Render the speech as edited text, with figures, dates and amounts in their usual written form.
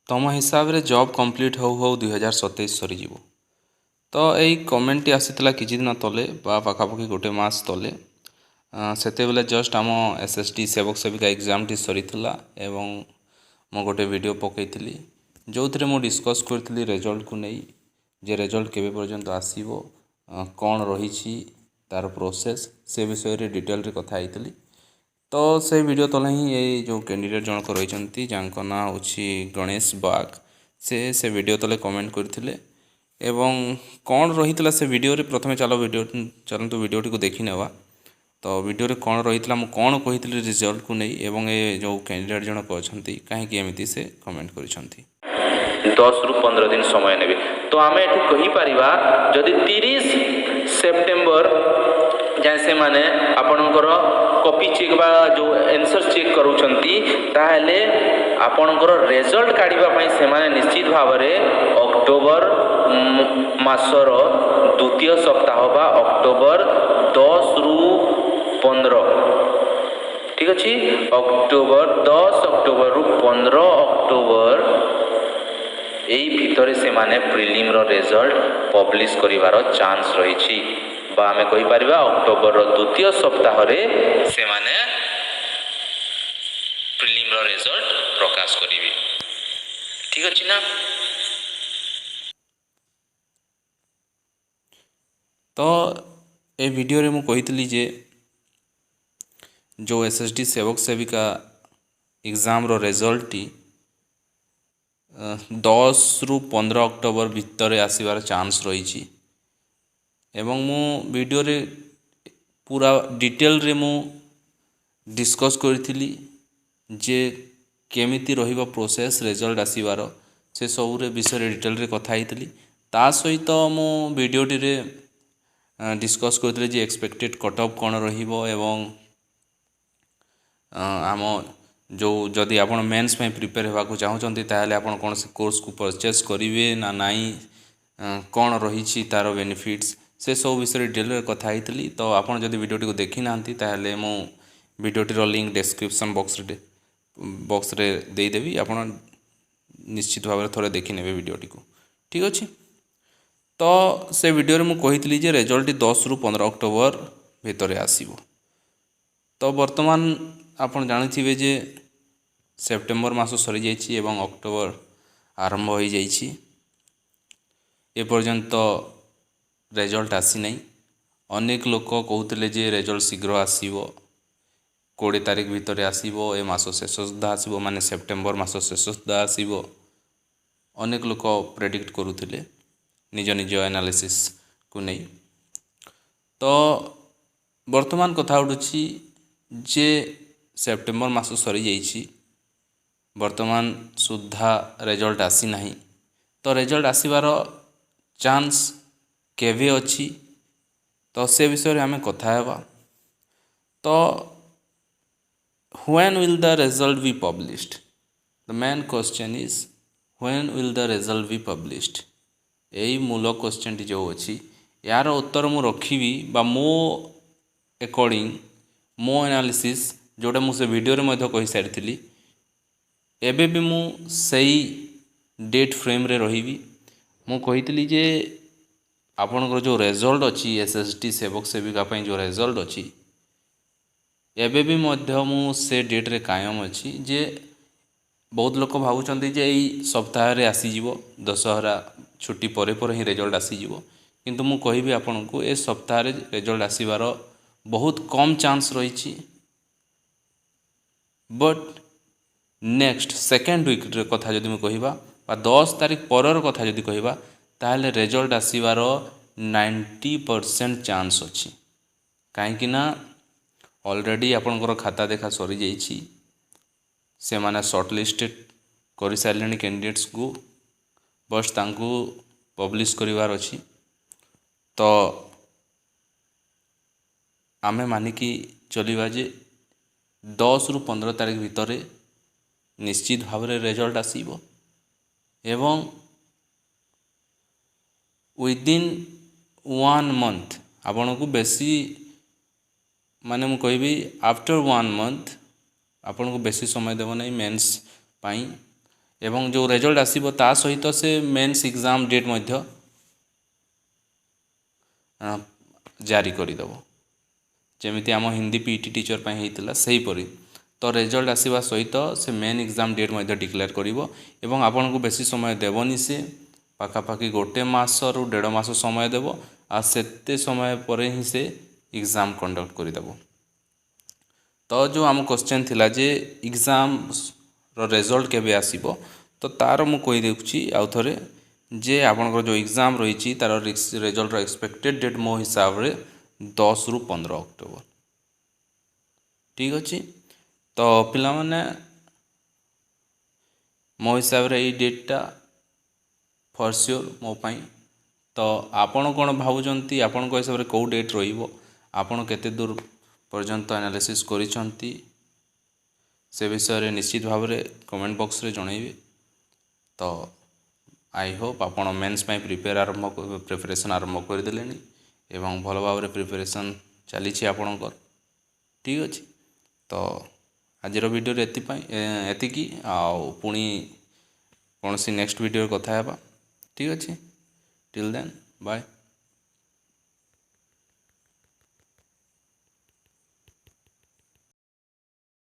ତମ ହିସାବରେ job complete ହଉ ହଉ 2027 ସରିଯିବ। ତ ଏଇ କମେଣ୍ଟଟି ଆସିଥିଲା କିଛି ଦିନ ତଲେ ବା ପାଖାପାଖି ଗୋଟେ ମାସ ତଲେ। ସେତେବେଳେ ଜଷ୍ଟ ଆମ SSD ସେବକ ସେବିକା ଏକ୍ଜାମଟି ସରିଥିଲା ଏବଂ ମୁଁ ଗୋଟେ ଭିଡ଼ିଓ ପକାଇଥିଲି ଯେଉଁଥିରେ ମୁଁ ଡିସ୍କସ୍ କରିଥିଲି ରେଜଲ୍ଟକୁ ନେଇ, ଯେ ରେଜଲ୍ଟ କେବେ ପର୍ଯ୍ୟନ୍ତ ଆସିବ, କ'ଣ ରହିଛି ତା'ର ପ୍ରୋସେସ୍, ସେ ବିଷୟରେ ଡିଟେଲରେ କଥା ହେଇଥିଲି। ତ ସେ ଭିଡ଼ିଓ ତଳେ ହିଁ ଏଇ ଯେଉଁ କ୍ୟାଣ୍ଡିଡେଟ୍ ଜଣକ ରହିଛନ୍ତି ଯାଙ୍କ ନାଁ ହେଉଛି ଗଣେଶ ବାଗ, ସେ ଭିଡ଼ିଓ ତଳେ କମେଣ୍ଟ କରିଥିଲେ। ଏବଂ କ'ଣ ରହିଥିଲା ସେ ଭିଡ଼ିଓରେ, ପ୍ରଥମେ ଚାଲନ୍ତୁ ଭିଡ଼ିଓଟିକୁ ଦେଖିନେବା। ତ ଭିଡ଼ିଓରେ କ'ଣ ରହିଥିଲା, ମୁଁ କ'ଣ କହିଥିଲି ରେଜଲ୍ଟକୁ ନେଇ, ଏବଂ ଏ ଯେଉଁ କ୍ୟାଣ୍ଡିଡେଟ୍ ଜଣକ ଅଛନ୍ତି କାହିଁକି ଏମିତି ସେ କମେଣ୍ଟ କରିଛନ୍ତି। 10ରୁ 15 ଦିନ ସମୟ ନେବେ। ତ ଆମେ ଏଠୁ କହିପାରିବା ଯଦି 30 ସେପ୍ଟେମ୍ବର ଯାଏ ସେମାନେ ଆପଣଙ୍କର କପି ଚେକ୍ ବା ଯେଉଁ ଆନ୍ସର୍ ଚେକ୍ କରୁଛନ୍ତି, ତାହେଲେ ଆପଣଙ୍କର ରେଜଲ୍ଟ କାଢ଼ିବା ପାଇଁ ସେମାନେ ନିଶ୍ଚିତ ଭାବରେ ଅକ୍ଟୋବର ମାସର ଦ୍ୱିତୀୟ ସପ୍ତାହ ବା ଅକ୍ଟୋବର 10ରୁ 15, ଠିକ୍ ଅଛି, ଅକ୍ଟୋବର 10 ଅକ୍ଟୋବରରୁ 15 ଅକ୍ଟୋବର এই ভিতরে সেমানে প্রিলিমর রেজল্ট পব্লিশ করিবার চান্স রয়েছে, বা আমি কইপারিবা অক্টোবর দ্বিতীয় সপ্তাহরে সেমানে প্রিলিমর রেজল্ট প্রকাশ করিবে। ঠিক আছে না? ତ ଏ ଭିଡ଼ିଓରେ ମୁଁ କହିଥିଲି ଯେ ଯେଉଁ SSD ସେବକ ସେବିକା ଏକ୍ଜାମର ରେଜଲ୍ଟଟି 10ରୁ 15 ଅକ୍ଟୋବର ଭିତରେ ଆସିବାର ଚାନ୍ସ ରହିଛି। ଏବଂ ମୁଁ ଭିଡ଼ିଓରେ ପୁରା ଡିଟେଲରେ ମୁଁ ଡିସ୍କସ୍ କରିଥିଲି ଯେ କେମିତି ରହିବ ପ୍ରୋସେସ୍ ରେଜଲ୍ଟ ଆସିବାର, ସେ ସବୁରେ ବିଷୟରେ ଡିଟେଲରେ କଥା ହେଇଥିଲି। ତା ସହିତ ମୁଁ ଭିଡ଼ିଓଟିରେ ଡିସ୍କସ୍ କରିଥିଲି ଯେ ଏକ୍ସପେକ୍ଟେଡ଼ କଟ୍ ଅଫ୍ କ'ଣ ରହିବ, ଏବଂ ଆମ ଯେଉଁ ଯଦି ଆପଣ ମେନ୍ସ ପାଇଁ ପ୍ରିପେୟାର ହେବାକୁ ଚାହୁଁଛନ୍ତି ତାହେଲେ ଆପଣ କୌଣସି କୋର୍ସକୁ ପରଚେସ୍ କରିବେ ନା ନାହିଁ, କ'ଣ ରହିଛି ତା'ର ବେନିଫିଟ୍ସ, ସେସବୁ ବିଷୟରେ ଡିଟେଲରେ କଥା ହେଇଥିଲି। ତ ଆପଣ ଯଦି ଭିଡ଼ିଓଟିକୁ ଦେଖିନାହାନ୍ତି ତାହେଲେ ମୁଁ ଭିଡ଼ିଓଟିର ଲିଙ୍କ୍ ଡେସ୍କ୍ରିପସନ୍ ବକ୍ସରେ ଦେଇଦେବି, ଆପଣ ନିଶ୍ଚିତ ଭାବରେ ଥରେ ଦେଖିନେବେ ଭିଡ଼ିଓଟିକୁ। ଠିକ୍ ଅଛି। ତ ସେ ଭିଡ଼ିଓରେ ମୁଁ କହିଥିଲି ଯେ ରେଜଲ୍ଟଟି 10ରୁ 15 ଅକ୍ଟୋବର ଭିତରେ ଆସିବ। ତ ବର୍ତ୍ତମାନ ଆପଣ ଜାଣିଥିବେ ଯେ ସେପ୍ଟେମ୍ବର ମାସ ସରିଯାଇଛି ଏବଂ ଅକ୍ଟୋବର ଆରମ୍ଭ ହୋଇଯାଇଛି। ଏପର୍ଯ୍ୟନ୍ତ ରେଜଲ୍ଟ ଆସିନାହିଁ। ଅନେକ ଲୋକ କହୁଥିଲେ ଯେ ରେଜଲ୍ଟ ଶୀଘ୍ର ଆସିବ, 20 ତାରିଖ ଭିତରେ ଆସିବ, ଏ ମାସ ଶେଷ ସୁଦ୍ଧା ଆସିବ, ମାନେ ସେପ୍ଟେମ୍ବର ମାସ ଶେଷ ସୁଦ୍ଧା ଆସିବ। ଅନେକ ଲୋକ ପ୍ରେଡ଼ିକ୍ଟ କରୁଥିଲେ ନିଜ ନିଜ ଆନାଲିସିସ୍କୁ ନେଇ। ତ ବର୍ତ୍ତମାନ କଥା ଉଠୁଛି ଯେ ସେପ୍ଟେମ୍ବର ମାସ ସରିଯାଇଛି, ବର୍ତ୍ତମାନ ସୁଦ୍ଧା ରେଜଲ୍ଟ ଆସିନାହିଁ। ତ ରେଜଲ୍ଟ ଆସିବାର ଚାନ୍ସ କେବେ ଅଛି, ତ ସେ ବିଷୟରେ ଆମେ କଥା ହେବା। ତ when will the result be published? The main question is when will the result be published? ଏଇ ମୂଳ କ୍ୱେଶ୍ଚନଟି ଯେଉଁ ଅଛି, ଏହାର ଉତ୍ତର ମୁଁ ରଖିବି ବା ମୋ ଆକର୍ଡ଼ିଂ, ମୋ ଆନାଲିସିସ୍ ଯେଉଁଟା ମୁଁ ସେ ଭିଡ଼ିଓରେ ମଧ୍ୟ କହିସାରିଥିଲି, ଏବେ ବି ମୁଁ ସେଇ ଡେଟ୍ ଫ୍ରେମ୍ରେ ରହିବି। ମୁଁ କହିଥିଲି ଯେ ଆପଣଙ୍କର ଯେଉଁ ରେଜଲ୍ଟ ଅଛି, SSD ସେବକ ସେବିକା ପାଇଁ ଯେଉଁ ରେଜଲ୍ଟ ଅଛି, ଏବେ ବି ମଧ୍ୟ ମୁଁ ସେ ଡେଟ୍ରେ କାୟମ ଅଛି ଯେ ବହୁତ ଲୋକ ଭାବୁଛନ୍ତି ଯେ ଏଇ ସପ୍ତାହରେ ଆସିଯିବ, ଦଶହରା ଛୁଟି ପରେ ପରେ ହିଁ ରେଜଲ୍ଟ ଆସିଯିବ। କିନ୍ତୁ ମୁଁ କହିବି ଆପଣଙ୍କୁ ଏ ସପ୍ତାହରେ ରେଜଲ୍ଟ ଆସିବାର ବହୁତ କମ୍ ଚାନ୍ସ ରହିଛି। ବଟ୍ ନେକ୍ସଟ ସେକେଣ୍ଡ ୱିକ୍ର କଥା ଯଦି ମୁଁ କହିବା ବା 10 ତାରିଖ ପରର କଥା ଯଦି କହିବା, ତାହେଲେ ରେଜଲ୍ଟ ଆସିବାର 90% ଚାନ୍ସ ଅଛି। କାହିଁକି ନା ଅଲରେଡ଼ି ଆପଣଙ୍କର ଖାତା ଦେଖା ସରିଯାଇଛି, ସେମାନେ ସର୍ଟଲିଷ୍ଟେଡ଼ କରିସାରିଲେଣି କ୍ୟାଣ୍ଡିଡେଟ୍ସକୁ, ବସ୍ ତାଙ୍କୁ ପବ୍ଲିଶ କରିବାର ଅଛି। ତ ଆମେ ମାନିକି ଚଳିବା ଯେ 10ରୁ 15 ତାରିଖ ଭିତରେ ନିଶ୍ଚିତ ଭାବରେ ରେଜଲ୍ଟ ଆସିବ, ଏବଂ ୱିଦିନ୍ 1 ମନ୍ଥ ଆପଣଙ୍କୁ ବେଶୀ, ମାନେ ମୁଁ କହିବି ଆଫ୍ଟର 1 ମନ୍ଥ ଆପଣଙ୍କୁ ବେଶୀ ସମୟ ଦେବ ନାହିଁ ମେନ୍ସ ପାଇଁ, ଏବଂ ଯେଉଁ ରେଜଲ୍ଟ ଆସିବ ତା ସହିତ ସେ ମେନ୍ସ ଏକ୍ଜାମ୍ ଡେଟ୍ ମଧ୍ୟ ଜାରି କରିଦେବ। ଯେମିତି ଆମ ହିନ୍ଦୀ PET ଟିଚର୍ ପାଇଁ ହେଇଥିଲା ସେହିପରି। ତ ରେଜଲ୍ଟ ଆସିବା ସହିତ ସେ ମେନ୍ ଏକ୍ଜାମ୍ ଡେଟ୍ ମଧ୍ୟ ଡିକ୍ଲେୟାର କରିବ ଏବଂ ଆପଣଙ୍କୁ ବେଶୀ ସମୟ ଦେବନି। ସେ ପାଖାପାଖି 1 ମାସରୁ 1.5 ମାସ ସମୟ ଦେବ, ଆଉ ସେତେ ସମୟ ପରେ ହିଁ ସେ ଏକ୍ଜାମ୍ କଣ୍ଡକ୍ଟ କରିଦେବ। ତ ଯେଉଁ ଆମ କ୍ୱେଶ୍ଚନ୍ ଥିଲା ଯେ ଏକ୍ଜାମ୍ର ରେଜଲ୍ଟ କେବେ ଆସିବ, ତ ତା'ର ମୁଁ କହିଦେଉଛି ଆଉ ଥରେ ଯେ ଆପଣଙ୍କର ଯେଉଁ ଏକ୍ଜାମ୍ ରହିଛି ତା'ର ରେଜଲ୍ଟର ଏକ୍ସପେକ୍ଟେଡ଼ ଡେଟ୍ ମୋ ହିସାବରେ 10ରୁ 15 ଅକ୍ଟୋବର। ଠିକ୍ ଅଛି। ତ ପିଲାମାନେ ମୋ ହିସାବରେ ଏଇ ଡେଟ୍ଟା ଫର୍ ସିଓର ମୋ ପାଇଁ। ତ ଆପଣ କ'ଣ ଭାବୁଛନ୍ତି, ଆପଣଙ୍କ ହିସାବରେ କେଉଁ ଡେଟ୍ ରହିବ? ଆପଣ କେତେ ଦୂର ପର୍ଯ୍ୟନ୍ତ ଆନାଲିସିସ୍ କରିଛନ୍ତି ସେ ବିଷୟରେ ନିଶ୍ଚିତ ଭାବରେ କମେଣ୍ଟ ବକ୍ସରେ ଜଣାଇବେ। ତ ଆଇ ହୋପ୍ ଆପଣ ମେନ୍ସ ପାଇଁ ପ୍ରିପାରେସନ୍ ଆରମ୍ଭ କରିଦେଲେଣି ଏବଂ ଭଲ ଭାବରେ ପ୍ରିପାରେସନ୍ ଚାଲିଛି ଆପଣଙ୍କର। ଠିକ୍ ଅଛି। ତ ଆଜିର ଭିଡ଼ିଓରେ ଏତିକି, ଆଉ ପୁଣି କୌଣସି ନେକ୍ସଟ ଭିଡ଼ିଓରେ କଥା ହେବା। ଠିକ୍ ଅଛି। Till then bye.